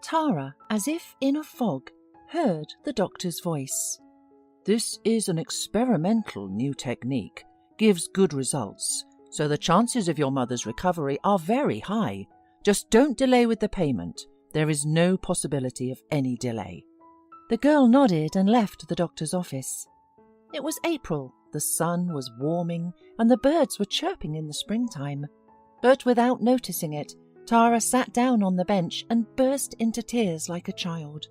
Tara, as if in a fog, heard the doctor's voice. This is an experimental new technique. Gives good results, so the chances of your mother's recovery are very high. Just don't delay with the payment. There is no possibility of any delay. The girl nodded and left the doctor's office. It was April, the sun was warming, and the birds were chirping in the springtime. But without noticing it, Tara sat down on the bench and burst into tears like a child.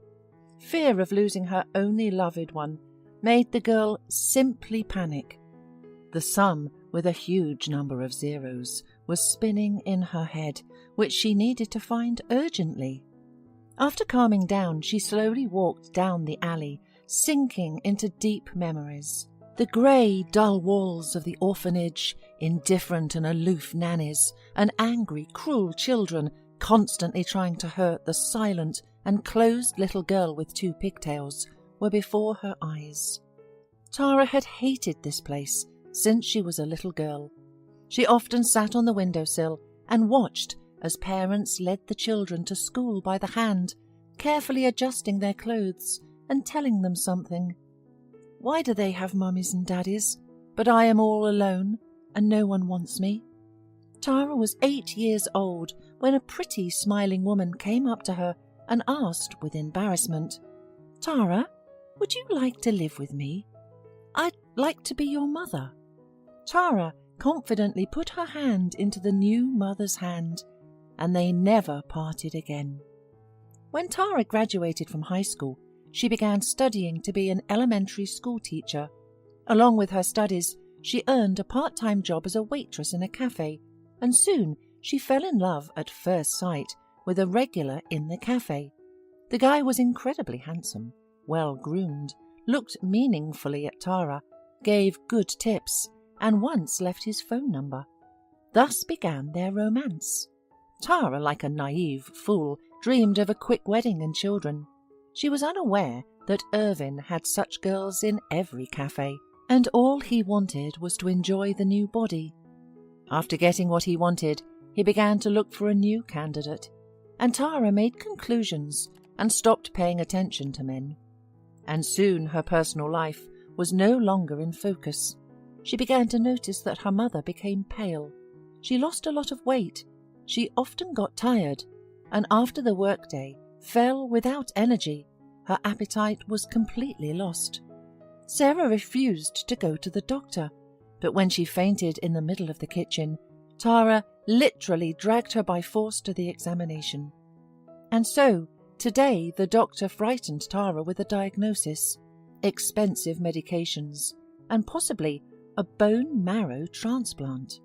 Fear of losing her only loved one made the girl simply panic. The sum, with a huge number of zeros, was spinning in her head, which she needed to find urgently. After calming down, she slowly walked down the alley, sinking into deep memories. The grey, dull walls of the orphanage, indifferent and aloof nannies, and angry, cruel children constantly trying to hurt the silent and closed little girl with 2 pigtails were before her eyes. Tara had hated this place since she was a little girl. She often sat on the windowsill and watched as parents led the children to school by the hand, carefully adjusting their clothes and telling them something. Why do they have mummies and daddies, but I am all alone and no one wants me? Tara was 8 years old when a pretty, smiling woman came up to her and asked with embarrassment, "Tara, would you like to live with me? I'd like to be your mother." Tara confidently put her hand into the new mother's hand, and they never parted again. When Tara graduated from high school, she began studying to be an elementary school teacher. Along with her studies, she earned a part-time job as a waitress in a cafe, and soon she fell in love at first sight with a regular in the cafe. The guy was incredibly handsome, well-groomed, looked meaningfully at Tara, gave good tips, and once left his phone number. Thus began their romance. Tara, like a naive fool, dreamed of a quick wedding and children. She was unaware that Irvin had such girls in every cafe, and all he wanted was to enjoy the new body. After getting what he wanted, he began to look for a new candidate, and Tara made conclusions and stopped paying attention to men. And soon her personal life was no longer in focus. She began to notice that her mother became pale. She lost a lot of weight. She often got tired, and after the workday fell without energy. Her appetite was completely lost. Sarah refused to go to the doctor, but when she fainted in the middle of the kitchen, Tara literally dragged her by force to the examination. And so, today the doctor frightened Tara with a diagnosis, expensive medications, and possibly a bone marrow transplant.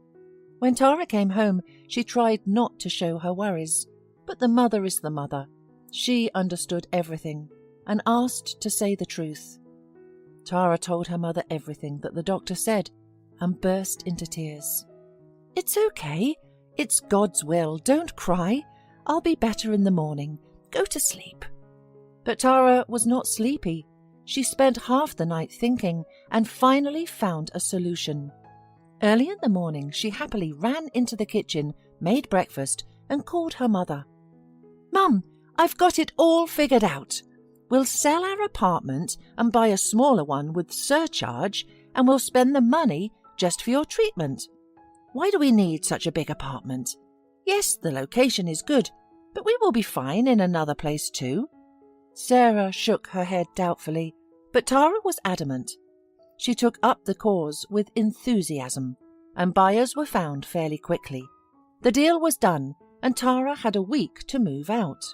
When Tara came home, she tried not to show her worries, but the mother is the mother. She understood everything and asked to say the truth. Tara told her mother everything that the doctor said and burst into tears. "It's okay. It's God's will. Don't cry. I'll be better in the morning. Go to sleep." But Tara was not sleepy. She spent half the night thinking and finally found a solution. Early in the morning, she happily ran into the kitchen, made breakfast, and called her mother. "Mum, I've got it all figured out. We'll sell our apartment and buy a smaller one with surcharge, and we'll spend the money just for your treatment. Why do we need such a big apartment? Yes, the location is good, but we will be fine in another place too." Sarah shook her head doubtfully, but Tara was adamant. She took up the cause with enthusiasm, and buyers were found fairly quickly. The deal was done, and Tara had a week to move out.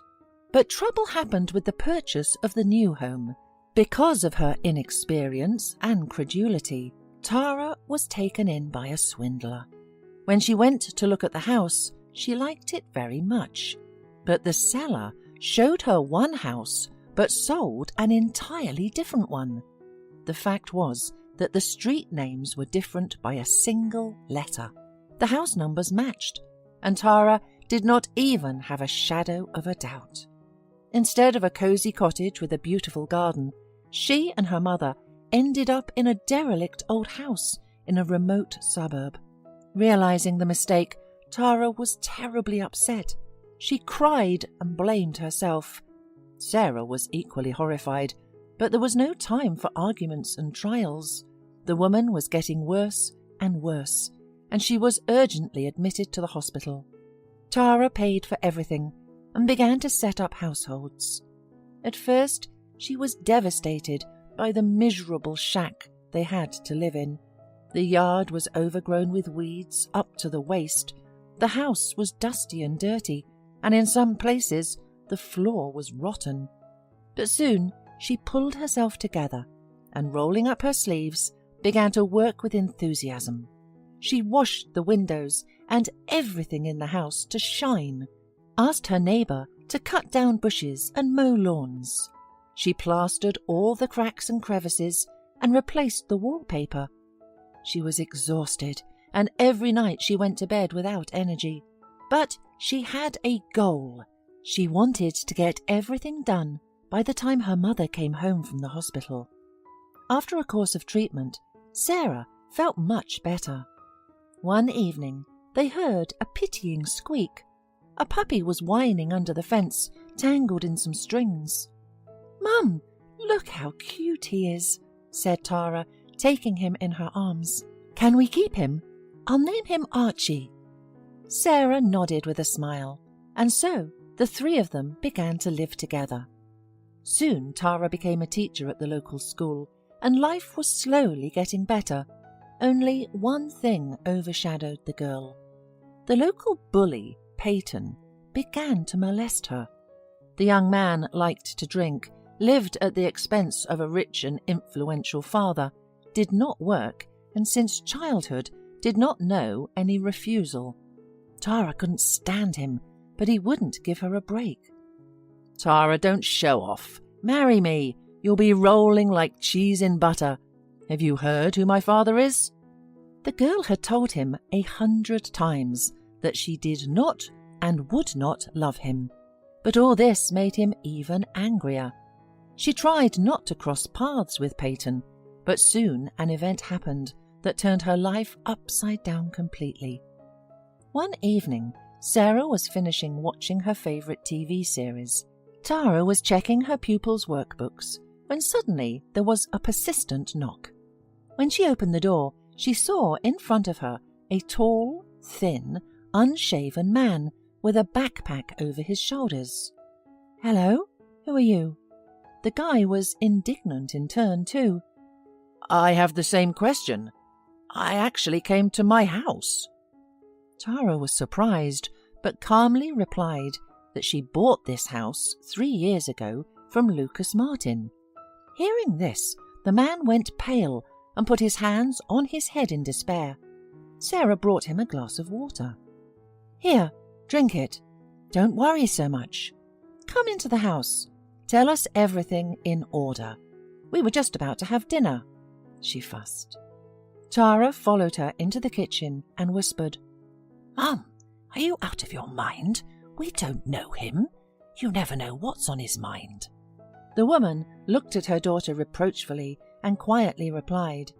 But trouble happened with the purchase of the new home. Because of her inexperience and credulity, Tara was taken in by a swindler. When she went to look at the house, she liked it very much. But the seller showed her one house, but sold an entirely different one. The fact was that the street names were different by a single letter. The house numbers matched, and Tara did not even have a shadow of a doubt. Instead of a cosy cottage with a beautiful garden, she and her mother ended up in a derelict old house in a remote suburb. Realizing the mistake, Tara was terribly upset. She cried and blamed herself. Sarah was equally horrified, but there was no time for arguments and trials. The woman was getting worse and worse, and she was urgently admitted to the hospital. Tara paid for everything and began to set up households. At first, she was devastated by the miserable shack they had to live in. The yard was overgrown with weeds up to the waist. The house was dusty and dirty, and in some places the floor was rotten. But soon she pulled herself together and, rolling up her sleeves, began to work with enthusiasm. She washed the windows and everything in the house to shine, asked her neighbour to cut down bushes and mow lawns. She plastered all the cracks and crevices and replaced the wallpaper. She was exhausted, and every night she went to bed without energy. But she had a goal. She wanted to get everything done by the time her mother came home from the hospital. After a course of treatment, Sarah felt much better. One evening, they heard a pitying squeak. A puppy was whining under the fence, tangled in some strings. "Mum, look how cute he is," said Tara, taking him in her arms. "Can we keep him? I'll name him Archie." Sarah nodded with a smile, and so the three of them began to live together. Soon Tara became a teacher at the local school, and life was slowly getting better. Only one thing overshadowed the girl. The local bully, Peyton, began to molest her. The young man liked to drink, lived at the expense of a rich and influential father, did not work, and since childhood did not know any refusal. Tara couldn't stand him, but he wouldn't give her a break. "Tara, don't show off. Marry me. You'll be rolling like cheese in butter. Have you heard who my father is?" The girl had told him 100 times that she did not and would not love him, but all this made him even angrier. She tried not to cross paths with Peyton, but soon an event happened that turned her life upside down completely. One evening, Sarah was finishing watching her favourite TV series. Tara was checking her pupils' workbooks when suddenly there was a persistent knock. When she opened the door, she saw in front of her a tall, thin, unshaven man with a backpack over his shoulders. "Hello, who are you?" The guy was indignant in turn too. "I have the same question. I actually came to my house." Tara was surprised, but calmly replied that she bought this house 3 years ago from Lucas Martin. Hearing this, the man went pale and put his hands on his head in despair. Sarah brought him a glass of water. "Here, drink it. Don't worry so much. Come into the house. Tell us everything in order. We were just about to have dinner," she fussed. Tara followed her into the kitchen and whispered, "Mum, are you out of your mind? We don't know him. You never know what's on his mind." The woman looked at her daughter reproachfully and quietly replied,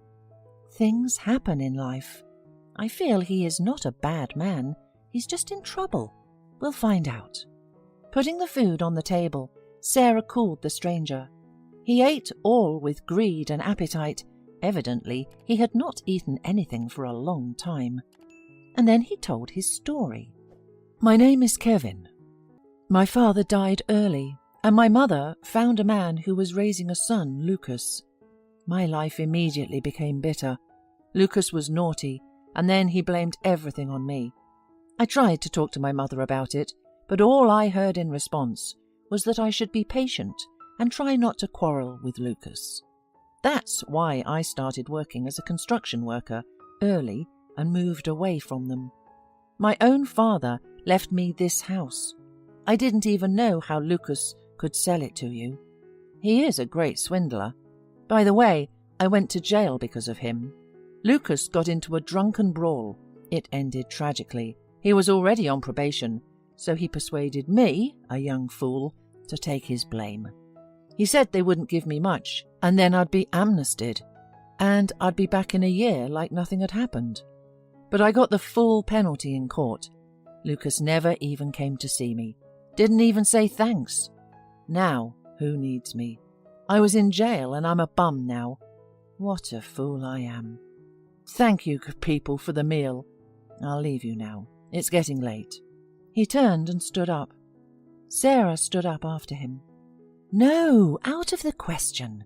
"Things happen in life. I feel he is not a bad man. He's just in trouble. We'll find out." Putting the food on the table, Sarah cooled the stranger. He ate all with greed and appetite. Evidently, he had not eaten anything for a long time. And then he told his story. "My name is Kevin. My father died early, and my mother found a man who was raising a son, Lucas. My life immediately became bitter. Lucas was naughty, and then he blamed everything on me. I tried to talk to my mother about it, but all I heard in response was that I should be patient and try not to quarrel with Lucas. That's why I started working as a construction worker early and moved away from them. My own father left me this house. I didn't even know how Lucas could sell it to you. He is a great swindler. By the way, I went to jail because of him. Lucas got into a drunken brawl. It ended tragically. He was already on probation, so he persuaded me, a young fool, to take his blame. He said they wouldn't give me much, and then I'd be amnestied, and I'd be back in a year like nothing had happened. But I got the full penalty in court. Lucas never even came to see me. Didn't even say thanks. Now, who needs me? I was in jail and I'm a bum now. What a fool I am. Thank you, people, for the meal. I'll leave you now. It's getting late. He turned and stood up. Sarah stood up after him. No, out of the question.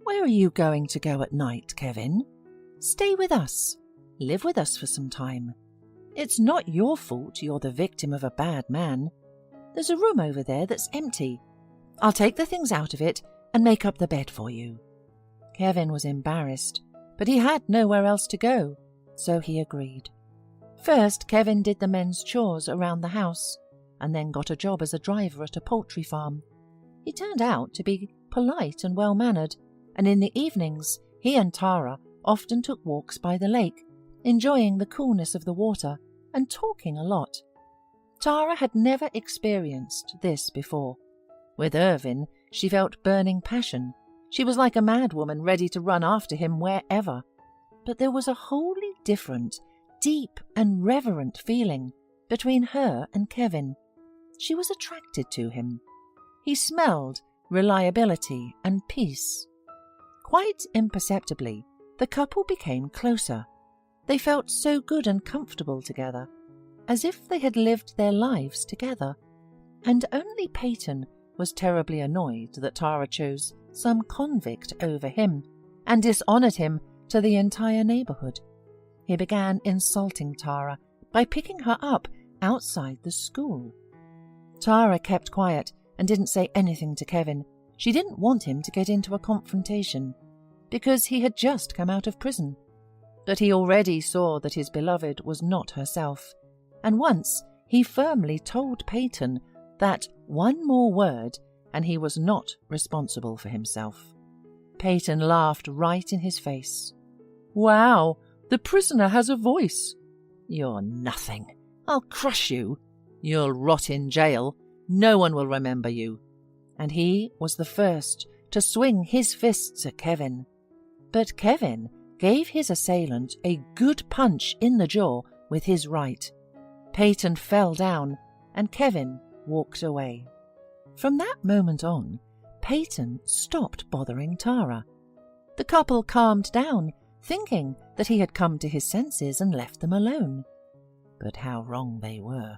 Where are you going to go at night, Kevin? Stay with us. Live with us for some time. It's not your fault you're the victim of a bad man. There's a room over there that's empty. I'll take the things out of it and make up the bed for you. Kevin was embarrassed, but he had nowhere else to go, so he agreed. First, Kevin did the men's chores around the house, and then got a job as a driver at a poultry farm. He turned out to be polite and well-mannered, and in the evenings he and Tara often took walks by the lake, enjoying the coolness of the water and talking a lot. Tara had never experienced this before. With Irvin, she felt burning passion. She was like a madwoman ready to run after him wherever. But there was a wholly different, deep and reverent feeling between her and Kevin. She was attracted to him. He smelled reliability and peace. Quite imperceptibly, the couple became closer. They felt so good and comfortable together, as if they had lived their lives together. And only Peyton was terribly annoyed that Tara chose some convict over him and dishonoured him to the entire neighbourhood. He began insulting Tara by picking her up outside the school. Tara kept quiet and didn't say anything to Kevin. She didn't want him to get into a confrontation, because he had just come out of prison. But he already saw that his beloved was not herself, and once he firmly told Peyton that one more word and he was not responsible for himself. Peyton laughed right in his face. Wow, the prisoner has a voice. You're nothing. I'll crush you. You'll rot in jail. No one will remember you. And he was the first to swing his fists at Kevin. But Kevin gave his assailant a good punch in the jaw with his right. Peyton fell down, and Kevin walked away. From that moment on, Peyton stopped bothering Tara. The couple calmed down, thinking that he had come to his senses and left them alone. But how wrong they were.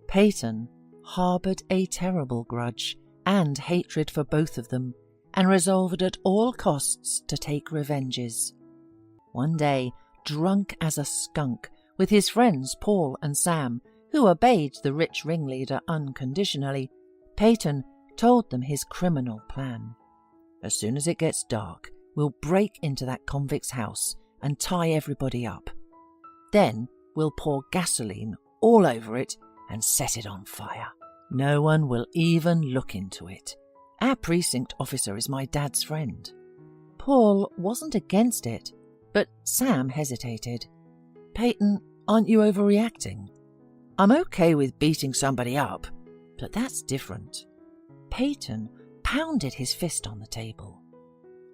Peyton harboured a terrible grudge and hatred for both of them, and resolved at all costs to take revenges. One day, drunk as a skunk, with his friends Paul and Sam, who obeyed the rich ringleader unconditionally, Peyton told them his criminal plan. As soon as it gets dark, we'll break into that convict's house and tie everybody up. Then we'll pour gasoline all over it and set it on fire. No one will even look into it. Our precinct officer is my dad's friend. Paul wasn't against it, but Sam hesitated. Peyton, aren't you overreacting? I'm okay with beating somebody up, but that's different. Peyton pounded his fist on the table.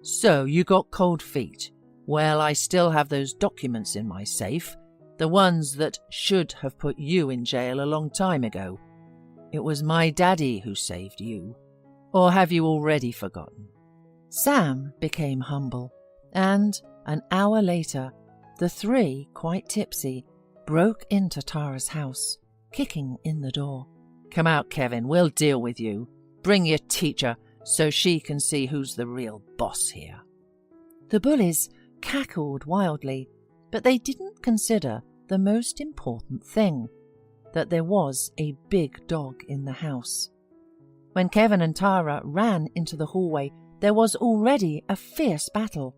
So you got cold feet. Well, I still have those documents in my safe, the ones that should have put you in jail a long time ago. It was my daddy who saved you. Or have you already forgotten? Sam became humble, and an hour later, the three, quite tipsy, broke into Tara's house, kicking in the door. Come out, Kevin, we'll deal with you. Bring your teacher so she can see who's the real boss here. The bullies cackled wildly, but they didn't consider the most important thing, that there was a big dog in the house. When Kevin and Tara ran into the hallway, there was already a fierce battle.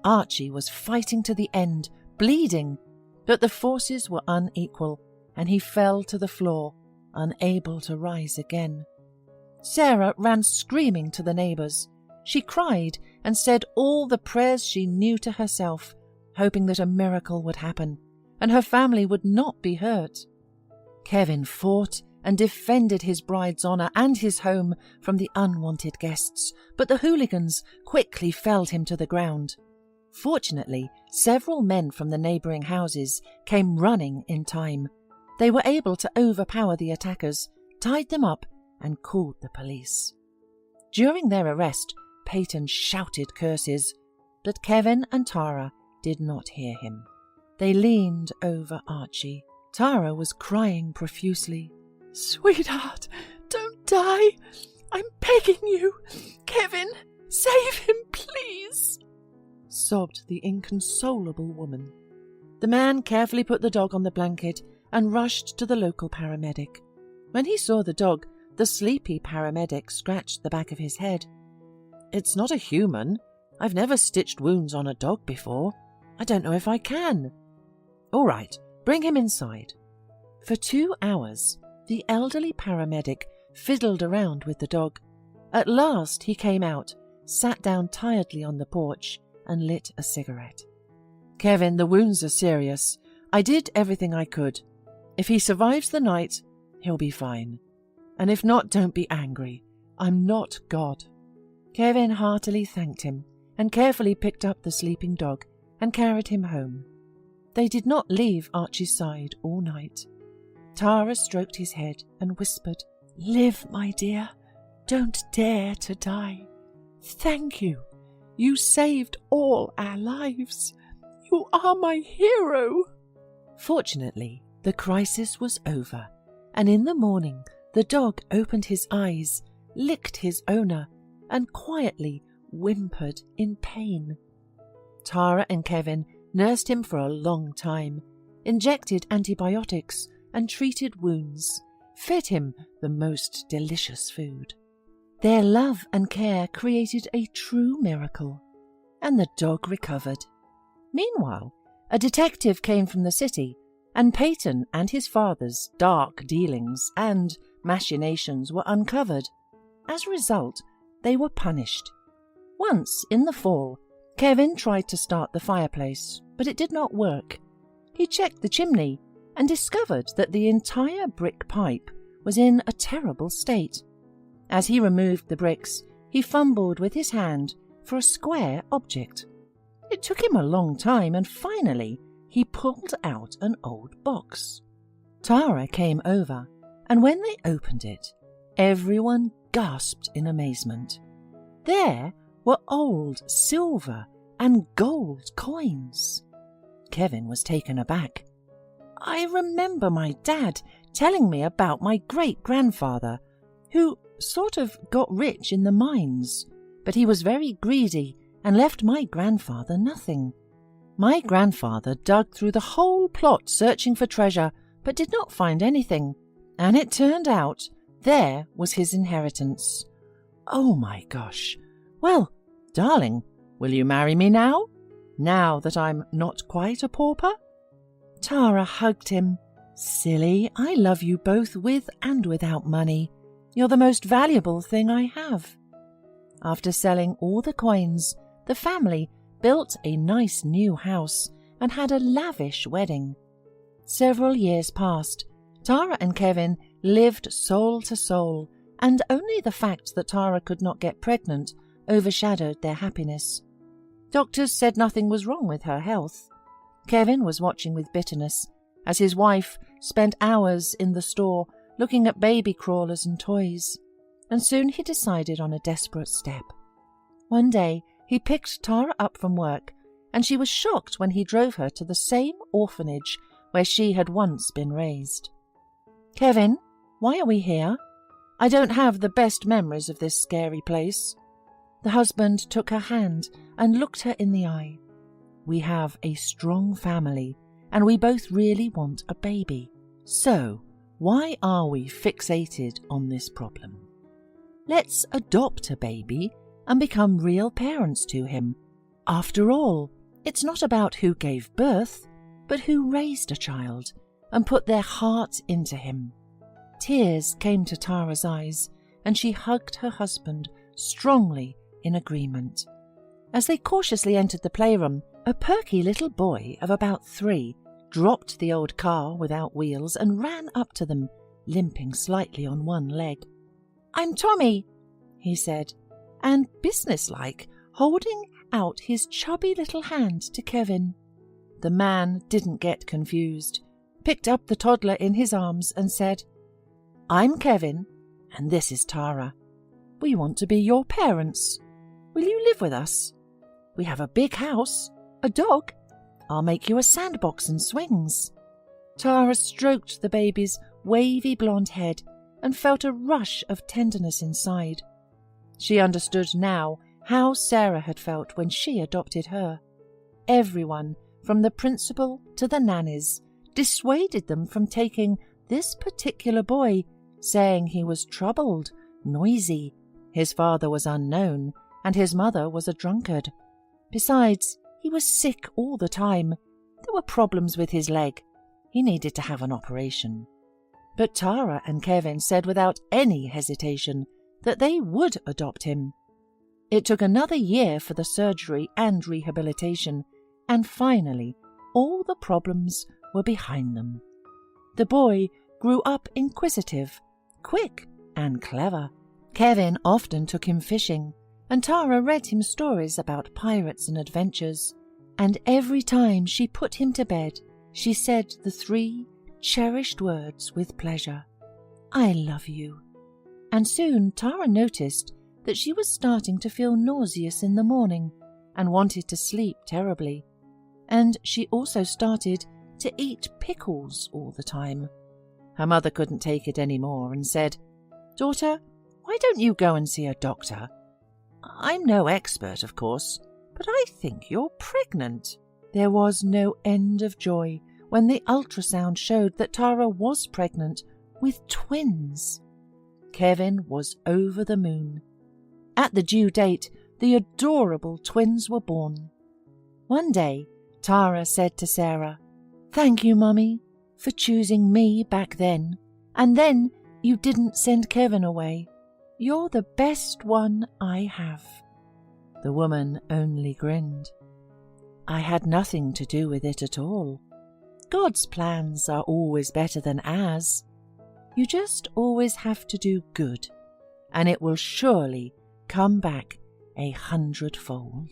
Archie was fighting to the end, bleeding, but the forces were unequal, and he fell to the floor, unable to rise again. Sarah ran screaming to the neighbours. She cried and said all the prayers she knew to herself, hoping that a miracle would happen, and her family would not be hurt. Kevin fought and defended his bride's honour and his home from the unwanted guests, but the hooligans quickly felled him to the ground. Fortunately, several men from the neighbouring houses came running in time. They were able to overpower the attackers, tied them up, and called the police. During their arrest, Peyton shouted curses, but Kevin and Tara did not hear him. They leaned over Archie. Tara was crying profusely. "Sweetheart, don't die! I'm begging you! Kevin, save him, please!" sobbed the inconsolable woman. The man carefully put the dog on the blanket and rushed to the local paramedic. When he saw the dog, the sleepy paramedic scratched the back of his head. "It's not a human. I've never stitched wounds on a dog before. I don't know if I can." "All right, bring him inside." For 2 hours, the elderly paramedic fiddled around with the dog. At last he came out, sat down tiredly on the porch, and lit a cigarette. "Kevin, the wounds are serious. I did everything I could. If he survives the night, he'll be fine. And if not, don't be angry. I'm not God." Kevin heartily thanked him and carefully picked up the sleeping dog and carried him home. They did not leave Archie's side all night. Tara stroked his head and whispered, "Live, my dear. Don't dare to die. Thank you. You saved all our lives. You are my hero." Fortunately, the crisis was over, and in the morning the dog opened his eyes, licked his owner, and quietly whimpered in pain. Tara and Kevin nursed him for a long time, injected antibiotics and treated wounds, fed him the most delicious food. Their love and care created a true miracle, and the dog recovered. Meanwhile, a detective came from the city, and Peyton and his father's dark dealings and machinations were uncovered. As a result, they were punished. Once, in the fall, Kevin tried to start the fireplace, but it did not work. He checked the chimney and discovered that the entire brick pipe was in a terrible state. As he removed the bricks, he fumbled with his hand for a square object. It took him a long time, and finally he pulled out an old box. Tara came over, and when they opened it, everyone gasped in amazement. There were old silver and gold coins. Kevin was taken aback. "I remember my dad telling me about my great-grandfather, who sort of got rich in the mines, but he was very greedy and left my grandfather nothing. My grandfather dug through the whole plot searching for treasure, but did not find anything, and it turned out there was his inheritance." "Oh my gosh. Well, darling, will you marry me now that I'm not quite a pauper?" Tara hugged him. "Silly, I love you both with and without money. You're the most valuable thing I have." After selling all the coins, the family built a nice new house and had a lavish wedding. Several years passed. Tara and Kevin lived soul to soul, and only the fact that Tara could not get pregnant overshadowed their happiness. Doctors said nothing was wrong with her health. Kevin was watching with bitterness as his wife spent hours in the store looking at baby crawlers and toys, and soon he decided on a desperate step. One day he picked Tara up from work, and she was shocked when he drove her to the same orphanage where she had once been raised. "Kevin, why are we here? I don't have the best memories of this scary place." The husband took her hand and looked her in the eye. "We have a strong family, and we both really want a baby. So, why are we fixated on this problem? Let's adopt a baby and become real parents to him. After all, it's not about who gave birth, but who raised a child and put their heart into him." Tears came to Tara's eyes, and she hugged her husband strongly in agreement. As they cautiously entered the playroom, a perky little boy of about 3 dropped the old car without wheels and ran up to them, limping slightly on one leg. "I'm Tommy," he said, and businesslike, holding out his chubby little hand to Kevin. The man didn't get confused. picked up the toddler in his arms and said, "I'm Kevin, and this is Tara. We want to be your parents. Will you live with us? We have a big house, a dog. I'll make you a sandbox and swings." Tara stroked the baby's wavy blonde head and felt a rush of tenderness inside. She understood now how Sarah had felt when she adopted her. Everyone, from the principal to the nannies, dissuaded them from taking this particular boy, saying he was troubled, noisy, his father was unknown, and his mother was a drunkard. Besides, he was sick all the time. There were problems with his leg. He needed to have an operation. But Tara and Kevin said without any hesitation that they would adopt him. It took another year for the surgery and rehabilitation, and finally all the problems were behind them. The boy grew up inquisitive, quick and clever. Kevin often took him fishing, and Tara read him stories about pirates and adventures, and every time she put him to bed, she said the 3 cherished words with pleasure: "I love you." And soon Tara noticed that she was starting to feel nauseous in the morning and wanted to sleep terribly. And she also started to eat pickles all the time. Her mother couldn't take it any more and said, "Daughter, why don't you go and see a doctor? I'm no expert, of course, but I think you're pregnant." There was no end of joy when the ultrasound showed that Tara was pregnant with twins. Kevin was over the moon. At the due date, the adorable twins were born. One day, Tara said to Sarah, "Thank you, Mummy, for choosing me back then, and then you didn't send Kevin away. You're the best one I have." The woman only grinned. "I had nothing to do with it at all. God's plans are always better than ours. You just always have to do good, and it will surely come back 100-fold."